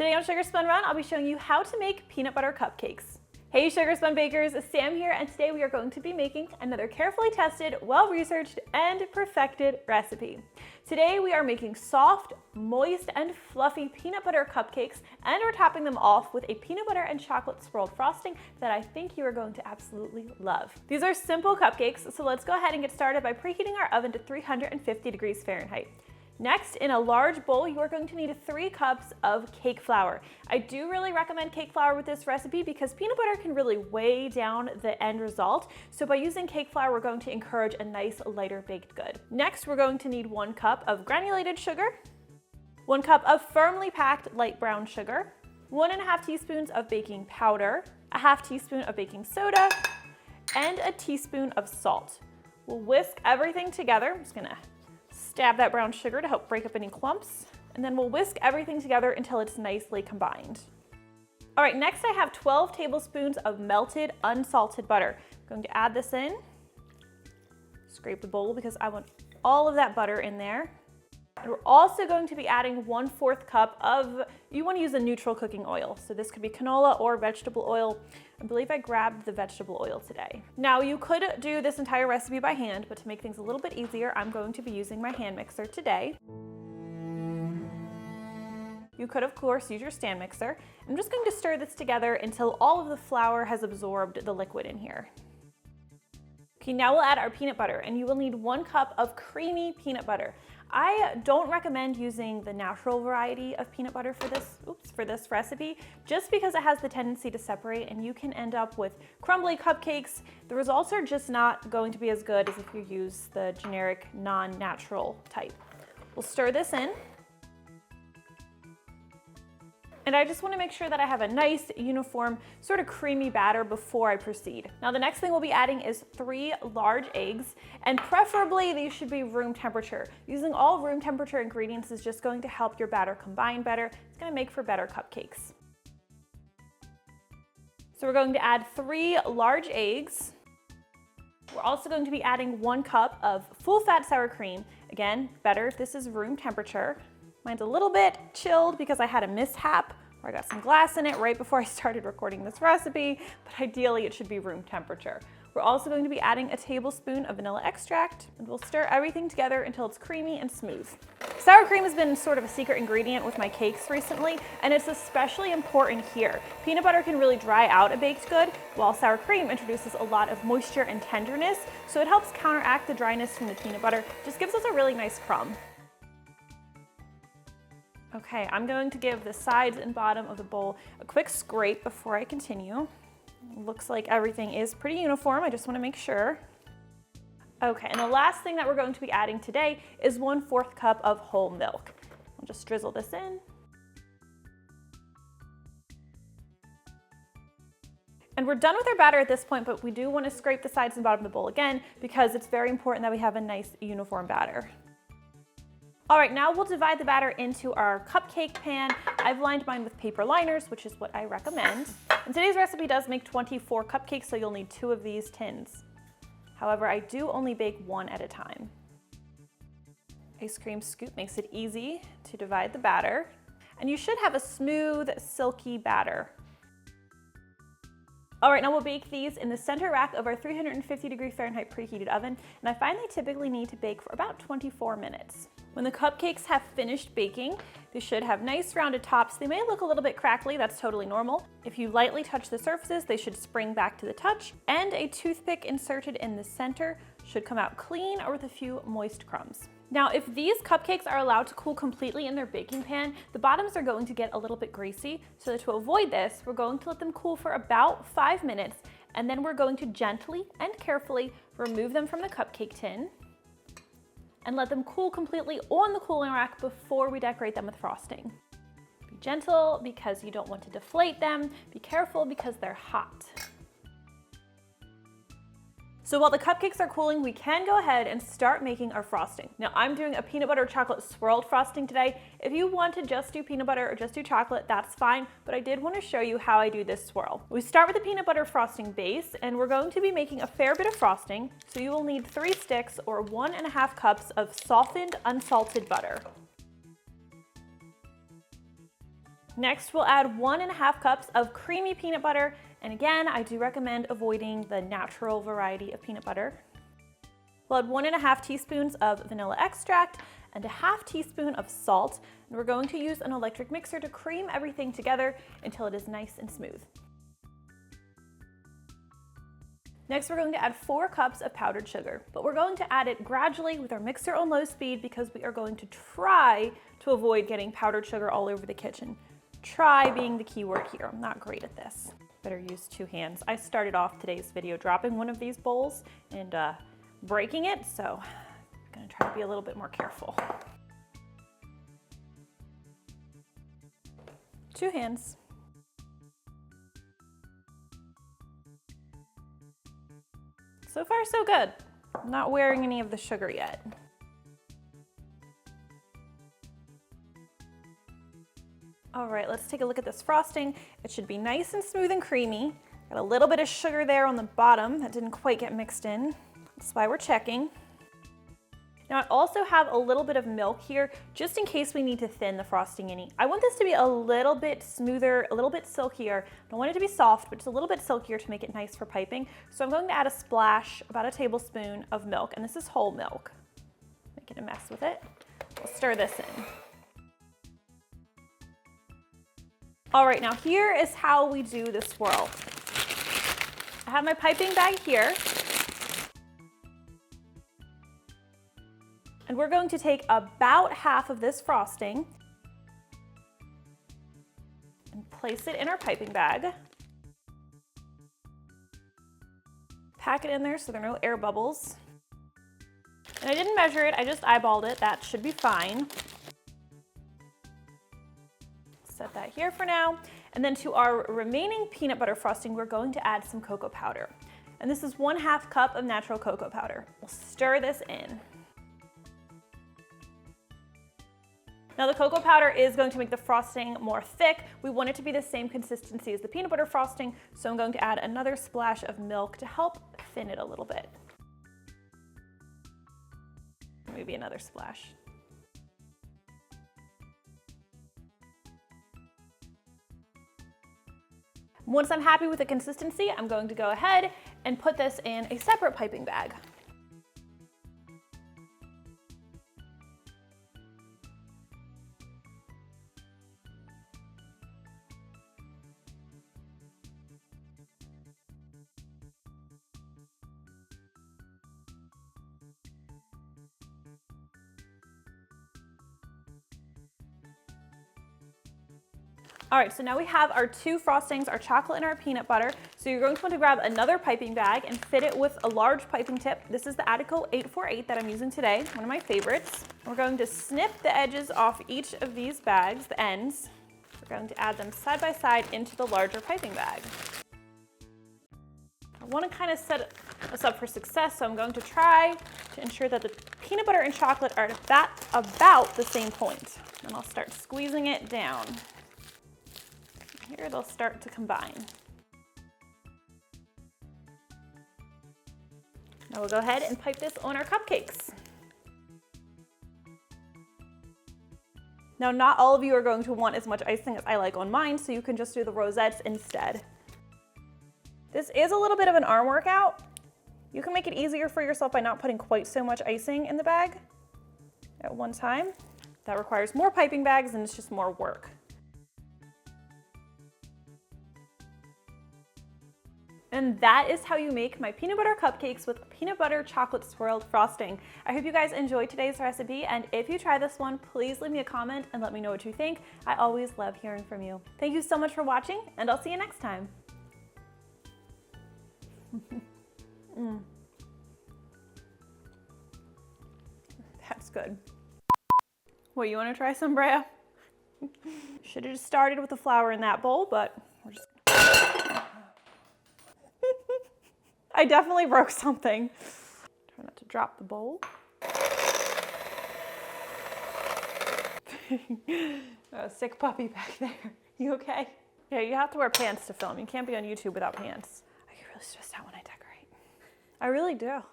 Today on Sugar Spun Run, I'll be showing you how to make peanut butter cupcakes. Hey Sugar Spun bakers, Sam here, and today we are going to be making another carefully tested, well-researched, and perfected recipe. Today we are making soft, moist, and fluffy peanut butter cupcakes, and we're topping them off with a peanut butter and chocolate swirled frosting that I think you are going to absolutely love. These are simple cupcakes, so let's go ahead and get started by preheating our oven to 350 degrees Fahrenheit. Next, in a large bowl, you are going to need 3 cups of cake flour. I do really recommend cake flour with this recipe because peanut butter can really weigh down the end result. So by using cake flour, we're going to encourage a nice lighter baked good. Next, we're going to need 1 cup of granulated sugar, 1 cup of firmly packed light brown sugar, 1½ teaspoons of baking powder, a ½ teaspoon of baking soda, and a teaspoon of salt. We'll whisk everything together. I'm just gonna stab that brown sugar to help break up any clumps, and then we'll whisk everything together until it's nicely combined. All right, next I have 12 tablespoons of melted unsalted butter. I'm going to add this in, scrape the bowl because I want all of that butter in there. And we're also going to be adding 1/4 cup of, you want to use a neutral cooking oil. So this could be canola or vegetable oil. I believe I grabbed the vegetable oil today. Now you could do this entire recipe by hand, but to make things a little bit easier, I'm going to be using my hand mixer today. You could, of course, use your stand mixer. I'm just going to stir this together until all of the flour has absorbed the liquid in here. Okay, now we'll add our peanut butter, and you will need 1 cup of creamy peanut butter. I don't recommend using the natural variety of peanut butter for this recipe, just because it has the tendency to separate and you can end up with crumbly cupcakes. The results are just not going to be as good as if you use the generic non-natural type. We'll stir this in. And I just want to make sure that I have a nice, uniform, sort of creamy batter before I proceed. Now the next thing we'll be adding is 3 large eggs, and preferably these should be room temperature. Using all room temperature ingredients is just going to help your batter combine better. It's going to make for better cupcakes. So we're going to add 3 large eggs. We're also going to be adding 1 cup of full-fat sour cream. Again, better if this is room temperature. Mine's a little bit chilled because I had a mishap where I got some glass in it right before I started recording this recipe, but ideally it should be room temperature. We're also going to be adding a tablespoon of vanilla extract, and we'll stir everything together until it's creamy and smooth. Sour cream has been sort of a secret ingredient with my cakes recently, and it's especially important here. Peanut butter can really dry out a baked good, while sour cream introduces a lot of moisture and tenderness, so it helps counteract the dryness from the peanut butter, just gives us a really nice crumb. Okay, I'm going to give the sides and bottom of the bowl a quick scrape before I continue. Looks like everything is pretty uniform. I just want to make sure. Okay, and the last thing that we're going to be adding today is 1/4 cup of whole milk. I'll just drizzle this in. And we're done with our batter at this point, but we do want to scrape the sides and bottom of the bowl again because it's very important that we have a nice uniform batter. All right, now we'll divide the batter into our cupcake pan. I've lined mine with paper liners, which is what I recommend. And today's recipe does make 24 cupcakes, so you'll need 2 of these tins. However, I do only bake 1 at a time. Ice cream scoop makes it easy to divide the batter. And you should have a smooth, silky batter. All right, now we'll bake these in the center rack of our 350 degree Fahrenheit preheated oven, and I find they typically need to bake for about 24 minutes. When the cupcakes have finished baking, they should have nice rounded tops. They may look a little bit crackly, that's totally normal. If you lightly touch the surfaces, they should spring back to the touch, and a toothpick inserted in the center should come out clean or with a few moist crumbs. Now, if these cupcakes are allowed to cool completely in their baking pan, the bottoms are going to get a little bit greasy. So to avoid this, we're going to let them cool for about 5 minutes, and then we're going to gently and carefully remove them from the cupcake tin and let them cool completely on the cooling rack before we decorate them with frosting. Be gentle because you don't want to deflate them. Be careful because they're hot. So while the cupcakes are cooling, we can go ahead and start making our frosting. Now I'm doing a peanut butter chocolate swirled frosting today. If you want to just do peanut butter or just do chocolate, that's fine, but I did want to show you how I do this swirl. We start with the peanut butter frosting base, and we're going to be making a fair bit of frosting, so you will need 3 sticks or 1½ cups of softened unsalted butter. Next, we'll add 1.5 cups of creamy peanut butter. And again, I do recommend avoiding the natural variety of peanut butter. We'll add 1.5 teaspoons of vanilla extract and a 1/2 teaspoon of salt. And we're going to use an electric mixer to cream everything together until it is nice and smooth. Next, we're going to add 4 cups of powdered sugar, but we're going to add it gradually with our mixer on low speed because we are going to try to avoid getting powdered sugar all over the kitchen. Try being the key word here. I'm not great at this. Better use 2 hands. I started off today's video dropping one of these bowls and breaking it, so I'm gonna try to be a little bit more careful. 2 hands. So far, so good. I'm not wearing any of the sugar yet. All right, let's take a look at this frosting. It should be nice and smooth and creamy. Got a little bit of sugar there on the bottom that didn't quite get mixed in. That's why we're checking. Now I also have a little bit of milk here, just in case we need to thin the frosting any. I want this to be a little bit smoother, a little bit silkier. I don't want it to be soft, but just a little bit silkier to make it nice for piping. So I'm going to add a splash, about a tablespoon of milk, and this is whole milk. Making a mess with it. We'll stir this in. All right, now here is how we do the swirl. I have my piping bag here. And we're going to take about half of this frosting and place it in our piping bag. Pack it in there so there are no air bubbles. And I didn't measure it, I just eyeballed it. That should be fine. Set that here for now. And then to our remaining peanut butter frosting, we're going to add some cocoa powder. And this is 1/2 cup of natural cocoa powder. We'll stir this in. Now the cocoa powder is going to make the frosting more thick. We want it to be the same consistency as the peanut butter frosting, so I'm going to add another splash of milk to help thin it a little bit. Maybe another splash. Once I'm happy with the consistency, I'm going to go ahead and put this in a separate piping bag. All right, so now we have our 2 frostings, our chocolate and our peanut butter. So you're going to want to grab another piping bag and fit it with a large piping tip. This is the Ateco 848 that I'm using today, one of my favorites. We're going to snip the edges off each of these bags, the ends. We're going to add them side by side into the larger piping bag. I want to kind of set us up for success, so I'm going to try to ensure that the peanut butter and chocolate are at about the same point. And I'll start squeezing it down. Here they'll start to combine. Now we'll go ahead and pipe this on our cupcakes. Now not all of you are going to want as much icing as I like on mine, so you can just do the rosettes instead. This is a little bit of an arm workout. You can make it easier for yourself by not putting quite so much icing in the bag at one time. That requires more piping bags and it's just more work. And that is how you make my peanut butter cupcakes with peanut butter chocolate swirled frosting. I hope you guys enjoyed today's recipe, and if you try this one, please leave me a comment and let me know what you think. I always love hearing from you. Thank you so much for watching, and I'll see you next time. That's good. What, you want to try some, Brea? Should have just started with the flour in that bowl, but we're just... I definitely broke something. Try not to drop the bowl. A sick puppy back there. You okay? Yeah, you have to wear pants to film. You can't be on YouTube without pants. I get really stressed out when I decorate. I really do.